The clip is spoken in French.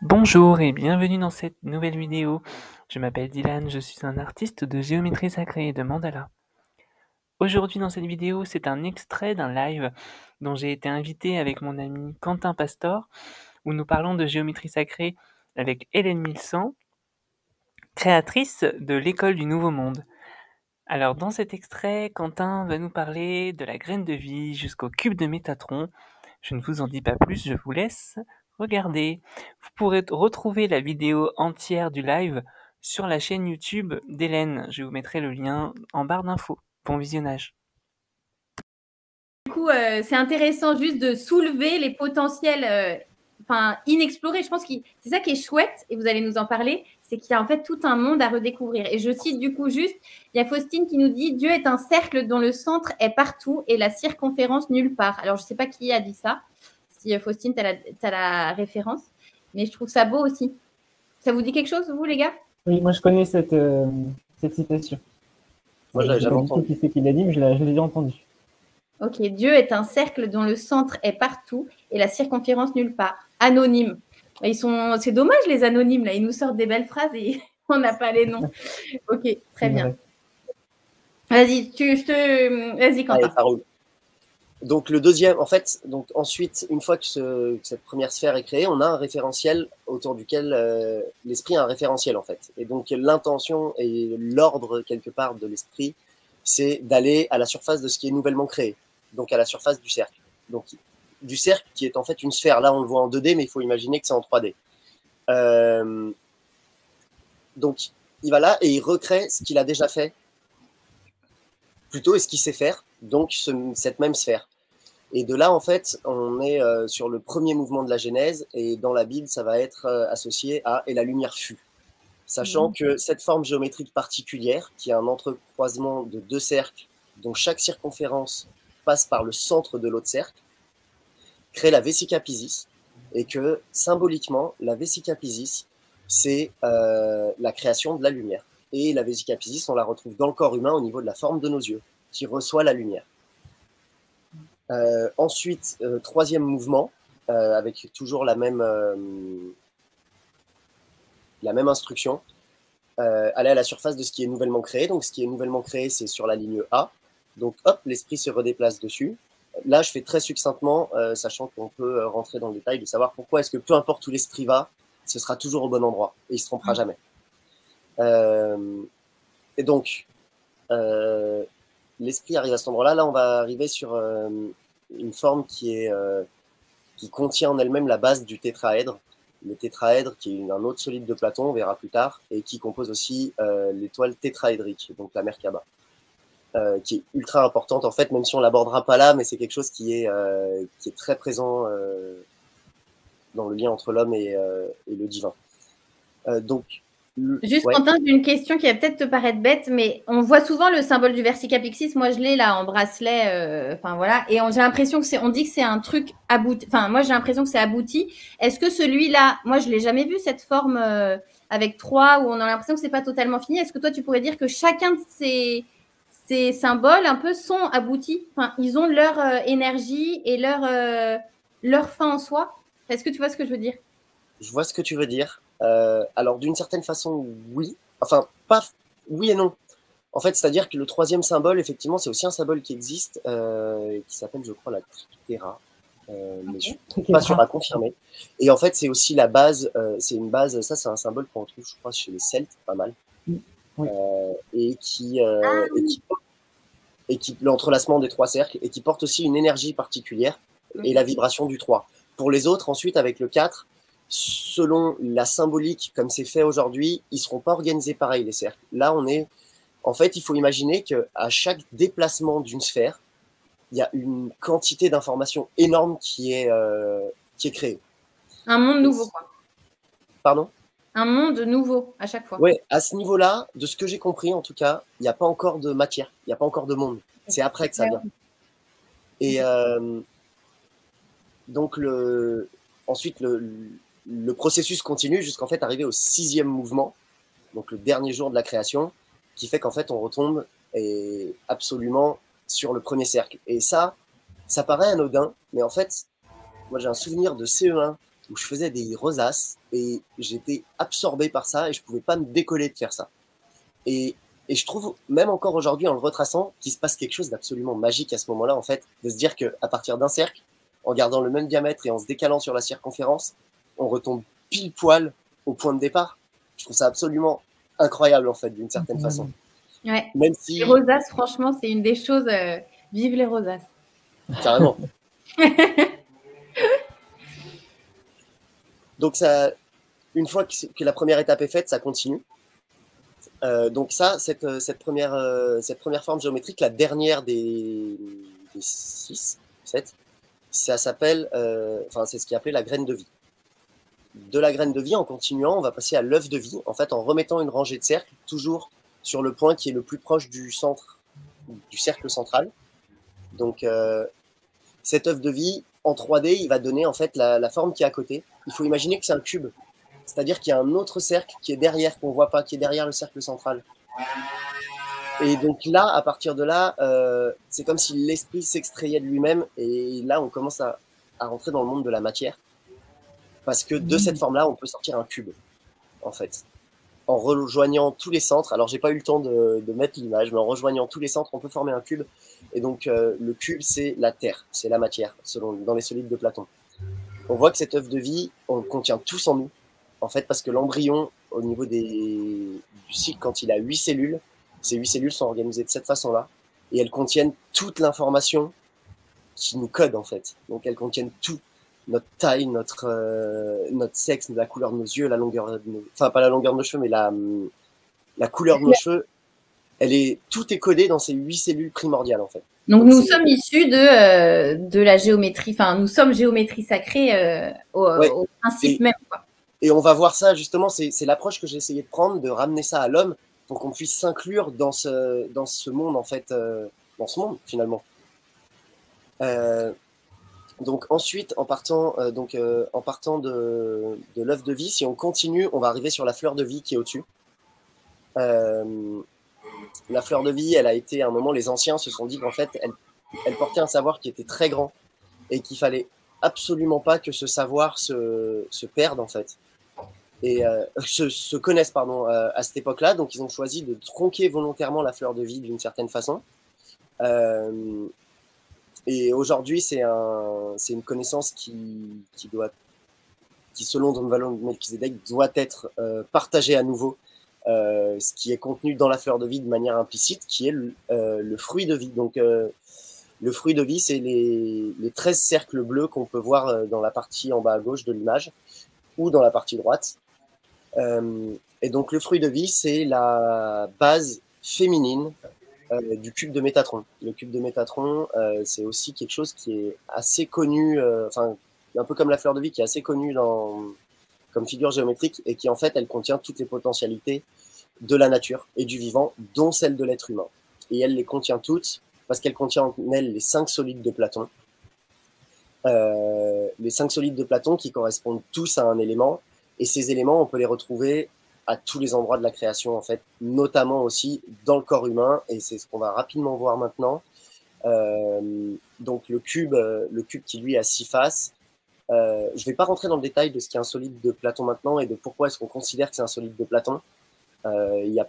Bonjour et bienvenue dans cette nouvelle vidéo. Je m'appelle Dylan, je suis un artiste de géométrie sacrée et de mandala. Aujourd'hui dans cette vidéo, c'est un extrait d'un live dont j'ai été invité avec mon ami Quentin Pastor, où nous parlons de géométrie sacrée avec Hélène Milsan, créatrice de l'École du Nouveau Monde. Alors dans cet extrait, Quentin va nous parler de la graine de vie jusqu'au cube de Métatron. Je ne vous en dis pas plus, je vous laisse regarder. Vous pourrez retrouver la vidéo entière du live sur la chaîne YouTube d'Hélène. Je vous mettrai le lien en barre d'infos. Bon visionnage. Du coup, c'est intéressant juste de soulever les potentiels inexplorés. Je pense que c'est ça qui est chouette, et vous allez nous en parler, c'est qu'il y a en fait tout un monde à redécouvrir. Et je cite du coup juste, il y a Faustine qui nous dit « Dieu est un cercle dont le centre est partout et la circonférence nulle part ». Alors, je ne sais pas qui a dit ça, si Faustine, tu as la référence, mais je trouve ça beau aussi. Ça vous dit quelque chose, vous, les gars? Oui, moi je connais cette citation. Moi, je l'avais jamais entendu. Qui c'est qui l'a dit, mais je l'ai déjà entendu. Ok, Dieu est un cercle dont le centre est partout et la circonférence nulle part. Anonyme. C'est dommage les anonymes, là. Ils nous sortent des belles phrases et on n'a pas les noms. Ok, très bien. Vas-y, vas-y, Quentin. Allez, ça roule. Donc le deuxième, en fait, donc ensuite, une fois que cette première sphère est créée, on a un référentiel autour duquel l'esprit a un référentiel en fait. Et donc l'intention et l'ordre quelque part de l'esprit, c'est d'aller à la surface de ce qui est nouvellement créé, donc à la surface du cercle. Donc du cercle qui est en fait une sphère. Là, on le voit en 2D, mais il faut imaginer que c'est en 3D. Donc il va là et il recrée ce qu'il a déjà fait, plutôt et ce qu'il sait faire. Donc cette même sphère. Et de là, en fait, on est sur le premier mouvement de la Genèse, et dans la Bible, ça va être associé à « et la lumière fut ». Sachant que cette forme géométrique particulière, qui est un entrecroisement de deux cercles, dont chaque circonférence passe par le centre de l'autre cercle, crée la Vesica Piscis, et que symboliquement, la Vesica Piscis, c'est la création de la lumière. Et la Vesica Piscis, on la retrouve dans le corps humain au niveau de la forme de nos yeux, qui reçoit la lumière. Ensuite, troisième mouvement, avec toujours la même instruction, aller à la surface de ce qui est nouvellement créé. Donc, ce qui est nouvellement créé, c'est sur la ligne A. Donc, hop, l'esprit se redéplace dessus. Là, je fais très succinctement, sachant qu'on peut rentrer dans le détail de savoir pourquoi est-ce que peu importe où l'esprit va, ce sera toujours au bon endroit et il ne se trompera jamais. Et donc, l'esprit arrive à cet endroit-là. Là, on va arriver sur une forme qui contient en elle-même la base du tétraèdre. Le tétraèdre, qui est un autre solide de Platon, on verra plus tard, et qui compose aussi l'étoile tétraédrique, donc la Merkaba, qui est ultra importante, en fait, même si on ne l'abordera pas là, mais c'est quelque chose qui est très présent dans le lien entre l'homme et le divin. Juste, ouais. Quentin, j'ai une question qui va peut-être te paraître bête, mais on voit souvent le symbole du Vesica Piscis. Moi, je l'ai là en bracelet. Voilà. Et j'ai l'impression que on dit que c'est un truc abouti. Enfin, moi, j'ai l'impression que c'est abouti. Est-ce que celui-là, moi, je l'ai jamais vu cette forme avec 3 où on a l'impression que c'est pas totalement fini. Est-ce que toi, tu pourrais dire que chacun de ces symboles un peu sont aboutis. Enfin, ils ont leur énergie et leur fin en soi. Est-ce que tu vois ce que je veux dire? Je vois ce que tu veux dire. Alors, d'une certaine façon, oui. Enfin, pas oui et non. En fait, c'est-à-dire que le troisième symbole, effectivement, c'est aussi un symbole qui existe, qui s'appelle, je crois, la Triquetera. Mais je ne suis pas sûr à confirmer. Et en fait, c'est aussi la base, c'est une base, ça c'est un symbole qu'on trouve, je crois, chez les Celtes, pas mal. Oui. Et qui l'entrelacement des 3 cercles, et qui porte aussi une énergie particulière, et la vibration du 3. Pour les autres, ensuite, avec le 4, selon la symbolique, comme c'est fait aujourd'hui, ils ne seront pas organisés pareil, les cercles. Là, en fait, il faut imaginer qu'à chaque déplacement d'une sphère, il y a une quantité d'informations énorme qui est créée. Un monde nouveau, quoi. Pardon? Un monde nouveau, à chaque fois. Oui, à ce niveau-là, de ce que j'ai compris, en tout cas, il n'y a pas encore de matière, il n'y a pas encore de monde. C'est après que ça vient. Et donc, ensuite, le processus continue jusqu'en fait arriver au 6e mouvement, donc le dernier jour de la création, qui fait qu'en fait on retombe absolument sur le premier cercle. Et ça paraît anodin, mais en fait, moi j'ai un souvenir de CE1 où je faisais des rosaces et j'étais absorbé par ça et je pouvais pas me décoller de faire ça. Et je trouve, même encore aujourd'hui, en le retraçant, qu'il se passe quelque chose d'absolument magique à ce moment-là, en fait, de se dire qu'à partir d'un cercle, en gardant le même diamètre et en se décalant sur la circonférence, on retombe pile poil au point de départ. Je trouve ça absolument incroyable, en fait, d'une certaine façon. Ouais. Même si... Les rosaces, franchement, c'est une des choses... vive les rosaces. Carrément. Donc, ça, une fois que la première étape est faite, ça continue. Donc ça, cette première forme géométrique, la dernière des 6, 7, ça s'appelle, c'est ce qui est appelé la graine de vie. De la graine de vie, en continuant, on va passer à l'œuf de vie, en fait, en remettant une rangée de cercles, toujours sur le point qui est le plus proche du centre, du cercle central. Donc, cet œuf de vie, en 3D, il va donner en fait la forme qui est à côté. Il faut imaginer que c'est un cube. C'est-à-dire qu'il y a un autre cercle qui est derrière, qu'on ne voit pas, qui est derrière le cercle central. Et donc là, à partir de là, c'est comme si l'esprit s'extrayait de lui-même. Et là, on commence à rentrer dans le monde de la matière. Parce que de cette forme-là, on peut sortir un cube, en fait. En rejoignant tous les centres, alors j'ai pas eu le temps de mettre l'image, mais en rejoignant tous les centres, on peut former un cube. Et donc, le cube, c'est la terre, c'est la matière, dans les solides de Platon. On voit que cet œuf de vie, on le contient tous en nous. En fait, parce que l'embryon, au niveau du cycle, quand il a 8 cellules, ces 8 cellules sont organisées de cette façon-là, et elles contiennent toute l'information qui nous code, en fait. Donc, elles contiennent tout, notre taille, notre sexe, la couleur de nos yeux, la longueur de nos... Enfin, pas la longueur de nos cheveux, mais la couleur de nos cheveux. Tout est codé dans ces 8 cellules primordiales, en fait. Donc nous sommes issus de la géométrie, enfin, nous sommes géométrie sacrée au principe même, quoi. Et on va voir ça, justement, c'est l'approche que j'ai essayé de prendre, de ramener ça à l'homme pour qu'on puisse s'inclure dans ce monde, en fait, dans ce monde, finalement. Donc ensuite, en partant de l'œuf de vie, si on continue, on va arriver sur la fleur de vie qui est au-dessus. La fleur de vie, elle a été, à un moment, les anciens se sont dit qu'en fait, elle portait un savoir qui était très grand et qu'il fallait absolument pas que ce savoir se perde, en fait. Et se connaissent, pardon, à cette époque-là. Donc, ils ont choisi de tronquer volontairement la fleur de vie d'une certaine façon. Et aujourd'hui, c'est une connaissance qui, selon Don Valon Melchizedek, doit être partagée à nouveau. Ce qui est contenu dans la fleur de vie de manière implicite, qui est le fruit de vie. Donc, le fruit de vie, c'est les 13 cercles bleus qu'on peut voir dans la partie en bas à gauche de l'image ou dans la partie droite. Et donc, le fruit de vie, c'est la base féminine du cube de Métatron. Le cube de Métatron, c'est aussi quelque chose qui est assez connu, un peu comme la fleur de vie, qui est assez connue comme figure géométrique et qui, en fait, elle contient toutes les potentialités de la nature et du vivant, dont celle de l'être humain. Et elle les contient toutes parce qu'elle contient en elle les 5 solides de Platon. Les 5 solides de Platon qui correspondent tous à un élément. Et ces éléments, on peut les retrouver à tous les endroits de la création, en fait, notamment aussi dans le corps humain. Et c'est ce qu'on va rapidement voir maintenant. Donc le cube qui, lui, a 6 faces. Je ne vais pas rentrer dans le détail de ce qu'est un solide de Platon maintenant et de pourquoi est-ce qu'on considère que c'est un solide de Platon. Il y a